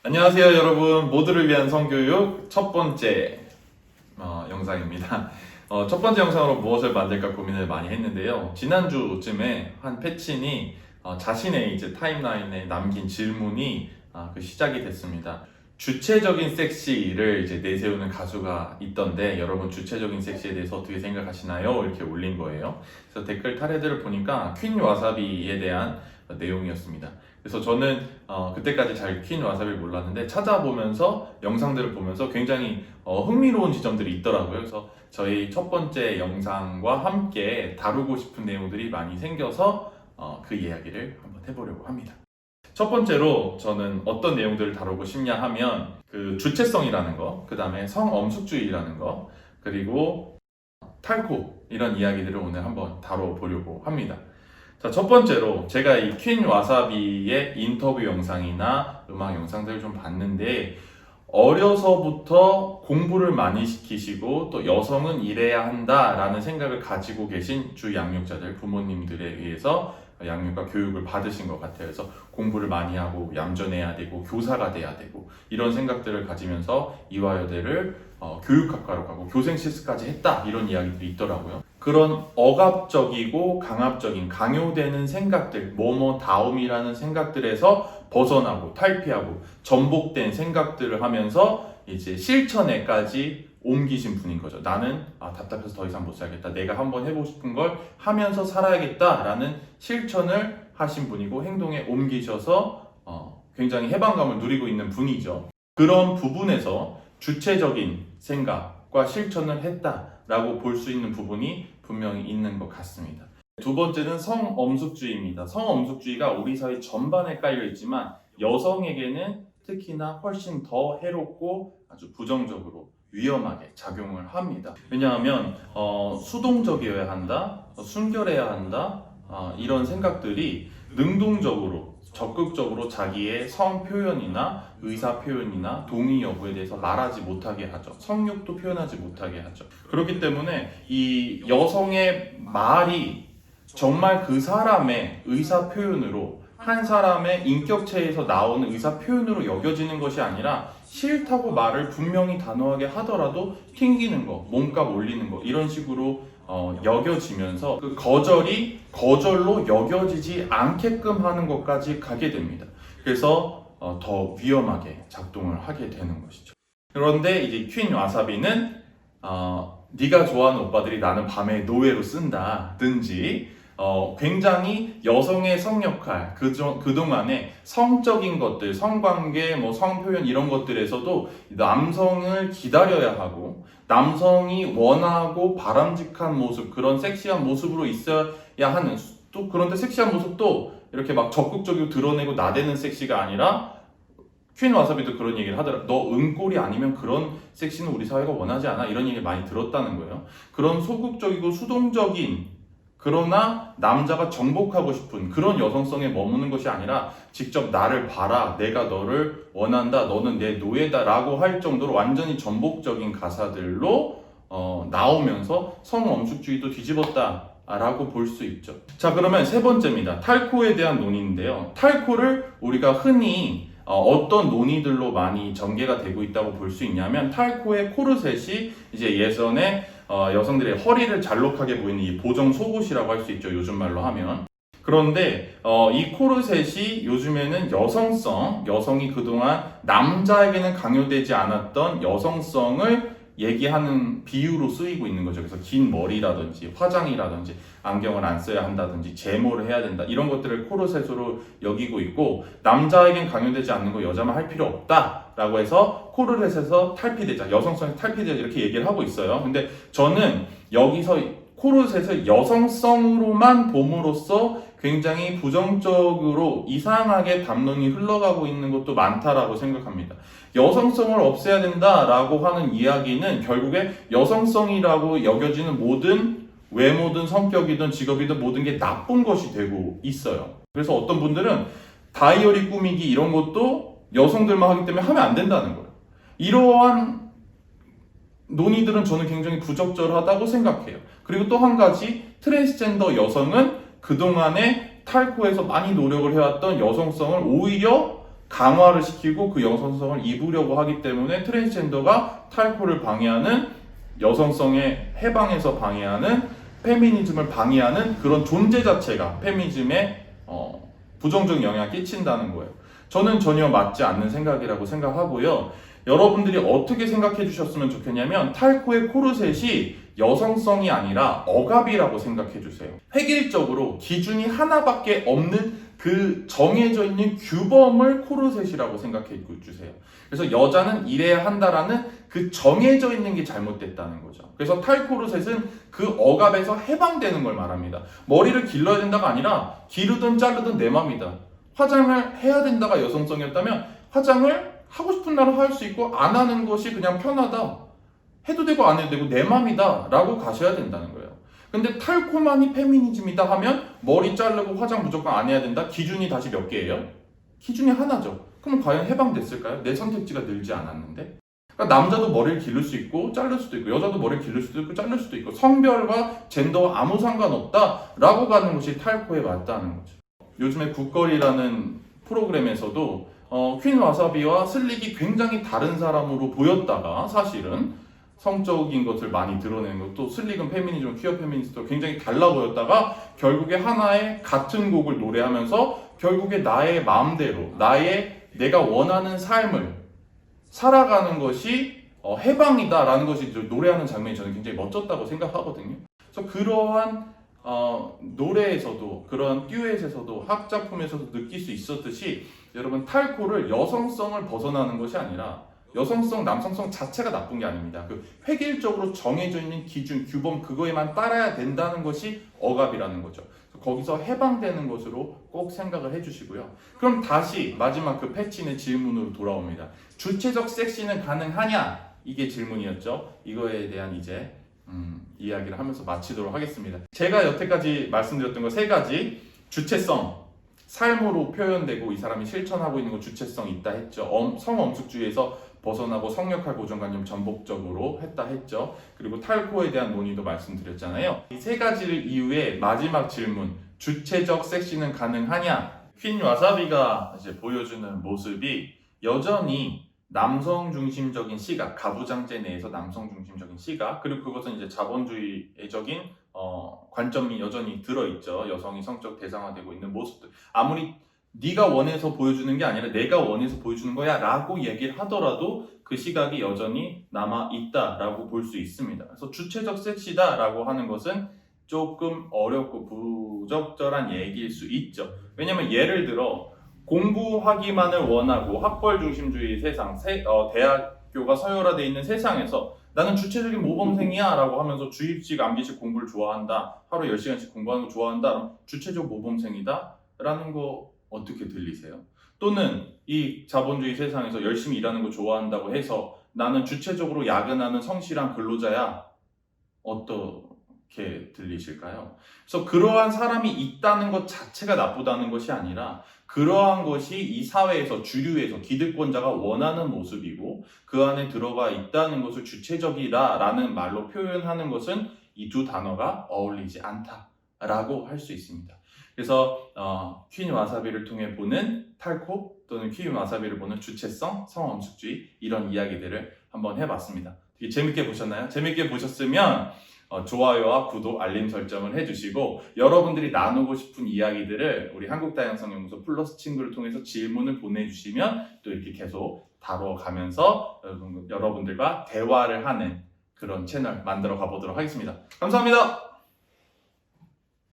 안녕하세요 여러분. 모두를 위한 성교육 첫 번째 영상입니다. 첫 번째 영상으로 무엇을 만들까 고민을 많이 했는데요. 지난주쯤에 한 패친이 자신의 이제 타임라인에 남긴 질문이 그 시작이 됐습니다. 주체적인 섹시를 이제 내세우는 가수가 있던데 여러분 주체적인 섹시에 대해서 어떻게 생각하시나요? 이렇게 올린 거예요. 그래서 댓글 타레들을 보니까 퀸 와사비에 대한 내용이었습니다. 그래서 저는 그때까지 잘 퀸 와사비를 몰랐는데 찾아보면서 영상들을 보면서 굉장히 흥미로운 지점들이 있더라고요. 그래서 저희 첫 번째 영상과 함께 다루고 싶은 내용들이 많이 생겨서 그 이야기를 한번 해보려고 합니다. 첫 번째로 저는 어떤 내용들을 다루고 싶냐 하면 그 주체성이라는 거, 그 다음에 성엄숙주의라는 거, 그리고 탈코 이런 이야기들을 오늘 한번 다뤄보려고 합니다. 자, 첫 번째로 제가 이 퀸 와사비의 인터뷰 영상이나 음악 영상들을 좀 봤는데 어려서부터 공부를 많이 시키시고 또 여성은 이래야 한다라는 생각을 가지고 계신 주 양육자들, 부모님들에 의해서 양육과 교육을 받으신 것 같아요. 그래서 공부를 많이 하고 얌전해야 되고 교사가 돼야 되고 이런 생각들을 가지면서 이화여대를 교육학과로 가고 교생 실습까지 했다 이런 이야기들이 있더라고요. 그런 억압적이고 강압적인 강요되는 생각들, 뭐뭐다움이라는 생각들에서 벗어나고 탈피하고 전복된 생각들을 하면서 이제 실천에까지 옮기신 분인 거죠. 나는 답답해서 더 이상 못 살겠다. 내가 한번 해보고 싶은 걸 하면서 살아야겠다라는 실천을 하신 분이고 행동에 옮기셔서 굉장히 해방감을 누리고 있는 분이죠. 그런 부분에서 주체적인 생각과 실천을 했다라고 볼 수 있는 부분이 분명히 있는 것 같습니다. 두 번째는 성엄숙주의입니다. 성엄숙주의가 우리 사회 전반에 깔려 있지만 여성에게는 특히나 훨씬 더 해롭고 아주 부정적으로 위험하게 작용을 합니다. 왜냐하면 수동적이어야 한다, 순결해야 한다 이런 생각들이 능동적으로 적극적으로 자기의 성 표현이나 의사 표현이나 동의 여부에 대해서 말하지 못하게 하죠. 성욕도 표현하지 못하게 하죠. 그렇기 때문에 이 여성의 말이 정말 그 사람의 의사 표현으로 한 사람의 인격체에서 나오는 의사 표현으로 여겨지는 것이 아니라 싫다고 말을 분명히 단호하게 하더라도 튕기는 거, 몸값 올리는 거 이런 식으로 여겨지면서 그 거절이 거절로 여겨지지 않게끔 하는 것까지 가게 됩니다. 그래서 더 위험하게 작동을 하게 되는 것이죠. 그런데 이제 퀸 와사비는 네가 좋아하는 오빠들이 나는 밤에 노예로 쓴다든지 굉장히 여성의 성역할, 그동안에 성적인 것들, 성관계, 성표현 이런 것들에서도 남성을 기다려야 하고 남성이 원하고 바람직한 모습, 그런 섹시한 모습으로 있어야 하는 또 그런데 섹시한 모습도 이렇게 막 적극적으로 드러내고 나대는 섹시가 아니라 퀸 와사비도 그런 얘기를 하더라. 너 은꼴이 아니면 그런 섹시는 우리 사회가 원하지 않아. 이런 얘기를 많이 들었다는 거예요. 그런 소극적이고 수동적인 그러나 남자가 정복하고 싶은 그런 여성성에 머무는 것이 아니라 직접 나를 봐라, 내가 너를 원한다, 너는 내 노예다 라고 할 정도로 완전히 전복적인 가사들로 나오면서 성엄숙주의도 뒤집었다 라고 볼 수 있죠. 자, 그러면 세 번째입니다. 탈코에 대한 논의인데요. 탈코를 우리가 흔히 어떤 논의들로 많이 전개가 되고 있다고 볼 수 있냐면 탈코의 코르셋이 이제 예전에 여성들의 허리를 잘록하게 보이는 이 보정 속옷이라고 할 수 있죠. 요즘 말로 하면. 그런데 이 코르셋이 요즘에는 여성이 그동안 남자에게는 강요되지 않았던 여성성을 얘기하는 비유로 쓰이고 있는 거죠. 그래서 긴 머리라든지 화장이라든지 안경을 안 써야 한다든지 제모를 해야 된다 이런 것들을 코르셋으로 여기고 있고 남자에겐 강요되지 않는 거 여자만 할 필요 없다 라고 해서 코르셋에서 탈피되자, 여성성에서 탈피되자 이렇게 얘기를 하고 있어요. 근데 저는 여기서 코르셋을 여성성으로만 봄으로써 굉장히 부정적으로 이상하게 담론이 흘러가고 있는 것도 많다라고 생각합니다. 여성성을 없애야 된다라고 하는 이야기는 결국에 여성성이라고 여겨지는 모든 외모든 성격이든 직업이든 모든 게 나쁜 것이 되고 있어요. 그래서 어떤 분들은 다이어리 꾸미기 이런 것도 여성들만 하기 때문에 하면 안 된다는 거예요. 이러한 논의들은 저는 굉장히 부적절하다고 생각해요. 그리고 또 한 가지, 트랜스젠더 여성은 그동안에 탈코에서 많이 노력을 해왔던 여성성을 오히려 강화를 시키고 그 여성성을 입으려고 하기 때문에 트랜스젠더가 탈코를 방해하는, 여성성의 해방에서 방해하는, 페미니즘을 방해하는 그런 존재 자체가 페미니즘에 부정적인 영향을 끼친다는 거예요. 저는 전혀 맞지 않는 생각이라고 생각하고요. 여러분들이 어떻게 생각해 주셨으면 좋겠냐면, 탈코의 코르셋이 여성성이 아니라 억압이라고 생각해 주세요. 획일적으로 기준이 하나밖에 없는 그 정해져 있는 규범을 코르셋이라고 생각해 주세요. 그래서 여자는 이래야 한다라는 그 정해져 있는 게 잘못됐다는 거죠. 그래서 탈코르셋은 그 억압에서 해방되는 걸 말합니다. 머리를 길러야 된다가 아니라 기르든 자르든 내 맘이다. 화장을 해야 된다가 여성성이었다면 화장을 하고 싶은 날은 할 수 있고 안 하는 것이 그냥 편하다. 해도 되고 안 해도 되고 내 맘이다 라고 가셔야 된다는 거예요. 근데 탈코만이 페미니즘이다 하면 머리 자르고 화장 무조건 안 해야 된다? 기준이 다시 몇 개예요? 기준이 하나죠. 그럼 과연 해방됐을까요? 내 선택지가 늘지 않았는데? 그러니까 남자도 머리를 기를 수 있고 자를 수도 있고, 여자도 머리를 기를 수도 있고 자를 수도 있고, 성별과 젠더와 아무 상관없다 라고 가는 것이 탈코에 맞다는 거죠. 요즘에 국거리라는 프로그램에서도 퀸 와사비와 슬릭이 굉장히 다른 사람으로 보였다가 사실은 성적인 것을 많이 드러내는 것도, 슬릭은 페미니즘, 퀴어 페미니스트로 굉장히 달라 보였다가 결국에 하나의 같은 곡을 노래하면서 결국에 나의 마음대로 내가 원하는 삶을 살아가는 것이 해방이다라는 것이 노래하는 장면이 저는 굉장히 멋졌다고 생각하거든요. 그래서 그러한 노래에서도, 그런 듀엣에서도, 학작품에서도 느낄 수 있었듯이, 여러분 탈코를 여성성을 벗어나는 것이 아니라, 여성성, 남성성 자체가 나쁜 게 아닙니다. 그 획일적으로 정해져 있는 기준, 규범, 그거에만 따라야 된다는 것이 억압이라는 거죠. 거기서 해방되는 것으로 꼭 생각을 해주시고요. 그럼 다시 마지막 그 패친의 질문으로 돌아옵니다. 주체적 섹시는 가능하냐? 이게 질문이었죠. 이거에 대한 이제 이야기를 하면서 마치도록 하겠습니다. 제가 여태까지 말씀드렸던 거 3가지, 주체성, 삶으로 표현되고 이 사람이 실천하고 있는 거 주체성이 있다 했죠. 성엄숙주의에서 벗어나고 성역할 고정관념 전복적으로 했다 했죠. 그리고 탈코에 대한 논의도 말씀드렸잖아요. 이 3가지를 이후에 마지막 질문, 주체적 섹시는 가능하냐? 퀸 와사비가 이제 보여주는 모습이 여전히 남성 중심적인 시각, 가부장제 내에서 남성 중심적인 시각, 그리고 그것은 이제 자본주의적인 관점이 여전히 들어있죠. 여성이 성적 대상화되고 있는 모습들. 아무리 네가 원해서 보여주는 게 아니라 내가 원해서 보여주는 거야 라고 얘기를 하더라도 그 시각이 여전히 남아있다라고 볼 수 있습니다. 그래서 주체적 섹시다 라고 하는 것은 조금 어렵고 부적절한 얘기일 수 있죠. 왜냐면 예를 들어 공부하기만을 원하고 학벌 중심주의 세상, 대학교가 서열화되어 있는 세상에서 나는 주체적인 모범생이야 라고 하면서 주입식, 암기식 공부를 좋아한다, 하루 10시간씩 공부하는 거 좋아한다, 그럼 주체적 모범생이다 라는 거 어떻게 들리세요? 또는 이 자본주의 세상에서 열심히 일하는 거 좋아한다고 해서 나는 주체적으로 야근하는 성실한 근로자야, 어떻게 들리실까요? 그래서 그러한 사람이 있다는 것 자체가 나쁘다는 것이 아니라, 그러한 것이 이 사회에서, 주류에서 기득권자가 원하는 모습이고 그 안에 들어가 있다는 것을 주체적이라는 말로 표현하는 것은 이 두 단어가 어울리지 않다라고 할 수 있습니다. 그래서 퀸 와사비를 통해 보는 탈코, 또는 퀸 와사비를 보는 주체성, 성엄숙주의, 이런 이야기들을 한번 해봤습니다. 되게 재밌게 보셨나요? 재밌게 보셨으면 좋아요와 구독, 알림 설정을 해주시고, 여러분들이 나누고 싶은 이야기들을 우리 한국다양성연구소 플러스 친구를 통해서 질문을 보내주시면 또 이렇게 계속 다뤄가면서 여러분들과 대화를 하는 그런 채널 만들어 가보도록 하겠습니다. 감사합니다.